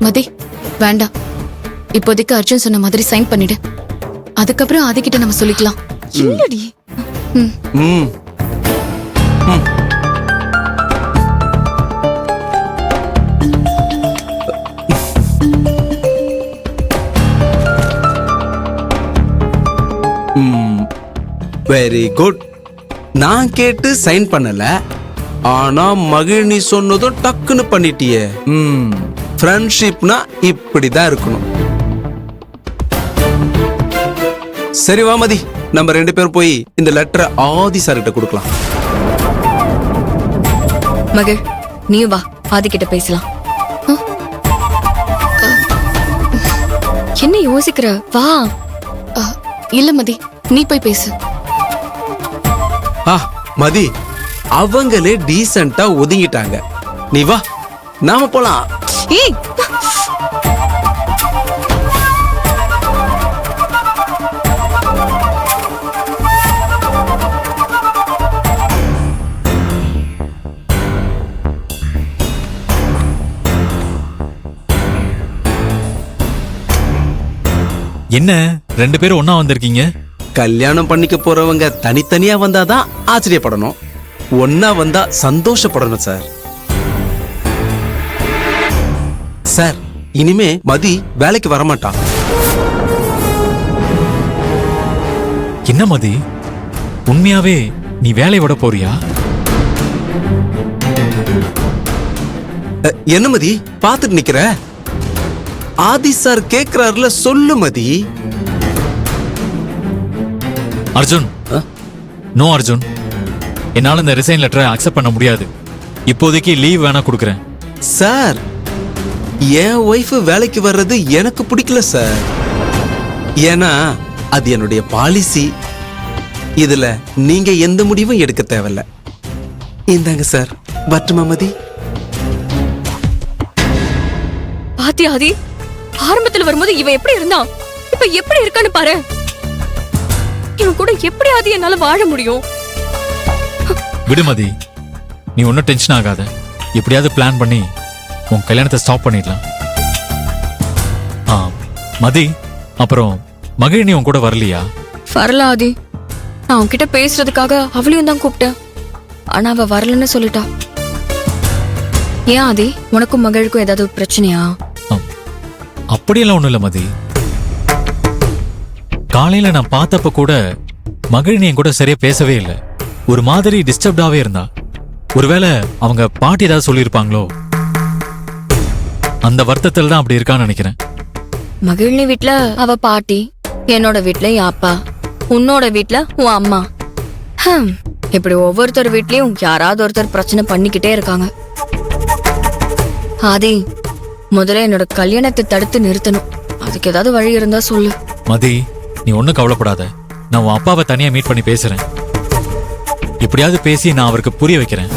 மதி வேண்டாம், இப்போதைக்கு அர்ஜுன் சொன்ன மாதிரி சைன் பண்ணிடு. அதுக்கப்புறம் ஆதிக்கிட்ட நம்ம சொல்லிக்கலாம். இல்லடி. Very good. நான் கேட்டு சைன் பண்ணல, ஆனா மகிழினி சொன்னதும் டக்குன்னு பண்ணிட்டியே. ஃப்ரெண்ட்ஷிப்னா இப்படிதான் இருக்கணும். சரி வா மதி, நம்ம 2 பேரும் போய் இந்த லெட்டரை ஆதி சார்கிட்ட கொடுக்கலாம். மகள், நீ வா, ஆதிக்கிட்ட பேசலாம். என்ன யோசிக்கிற? வா. இல்ல மதி, நீ போய் பேசு. மதி, அவங்களே டீசென்ட்டா ஒதுங்கிட்டாங்க. நீ வா, நாம போலாம். ஏய், என்ன 2 பேரும் ஒன்னா வந்திருக்கீங்க? கல்யாணம் பண்ணிக்க போறவங்க தனித்தனியா வந்தாதான் ஆச்சரியப்படணும், ஒன்னா வந்தா சந்தோஷப்படணும் சார். சார், இனிமே மதி வேலைக்கு வரமாட்டா. என்ன மதி, உண்மையாவே நீ வேலை விட போறியா? என்ன மதி பாத்துட்டு நிக்கிற? ஆதி சார் கேக்குறாருல, சொல்லு மதி. அர்ஜுன், நோ அர்ஜுன், என்னால இந்த ரிசைன் லெட்டரை அக்செப்ட் பண்ண முடியாது. இப்போதைக்கு லீவ் வேணா கொடுக்கறேன். சார், என் ஒய்ஃப் வேலைக்கு வர்றது எனக்கு பிடிக்கல சார். ஏன்னா அது என்னுடைய பாலிசி. இதுல நீங்க எந்த முடிவும் எடுக்க தேவையில்ல. இந்தாங்க சார், பட்டுமா மதி? பாத்தி ஆதி, ஆரம்பத்துல வரும்போது இவன் எப்படி இருந்தான், இப்ப எப்படி இருக்கான்னு பாரு. இவன் கூட எப்படி ஆதி என்னால வாழ முடியும்? விடுமதி, நீ ஒன்னும் டென்ஷன் ஆகாத. எப்படியாவது பிளான் பண்ணி உன் கல்யாணத்தை ஸ்டாப் பண்ணிடலாம். மதி, அப்புறம் மகிழினி உன் கூட வரலையா? வரல ஆதி. நான் உன்கிட்ட பேசுறதுக்காக அவளையும் தான் கூப்பிட்டேன், ஆனா அவ வரலன்னு சொல்லிட்டா. ஏன் ஆதி, உனக்கும் மகளுக்கும் ஏதாவது பிரச்சனையா? அப்படியெல்லாம் ஒண்ணும் இல்ல மதி. காலையில நான் பார்த்தப்ப கூட மகிழினி என் கூட சரியா பேசவே இல்லை. ஒரு மாதிரி டிஸ்டர்ப்டாவே இருந்தா. ஒருவேளை அவங்க பாட்டி ஏதாவது சொல்லியிருப்பாங்களோ, அந்த வருத்தத்தில் தான் அப்படி இருக்கான்னு நினைக்கிறேன். மகிழினி வீட்ல அவ பாட்டி, என்னோட வீட்ல என் அப்பா, உன்னோட வீட்ல உன் அம்மா. இப்படி ஒவ்வொருத்தர் வீட்லயும் யாராவது ஒருத்தர் பிரச்சனை பண்ணிக்கிட்டே இருக்காங்க. ஆதி, முதல்ல என்னோட கல்யாணத்தை தடுத்து நிறுத்தணும். அதுக்கு ஏதாவது வழி இருந்தா சொல்லு. மதி, நீ ஒன்னும் கவலைப்படாத. நான் உன் அப்பாவை தனியா மீட் பண்ணி பேசுறேன். எப்படியாவது பேசி நான் அவருக்கு புரிய வைக்கிறேன்.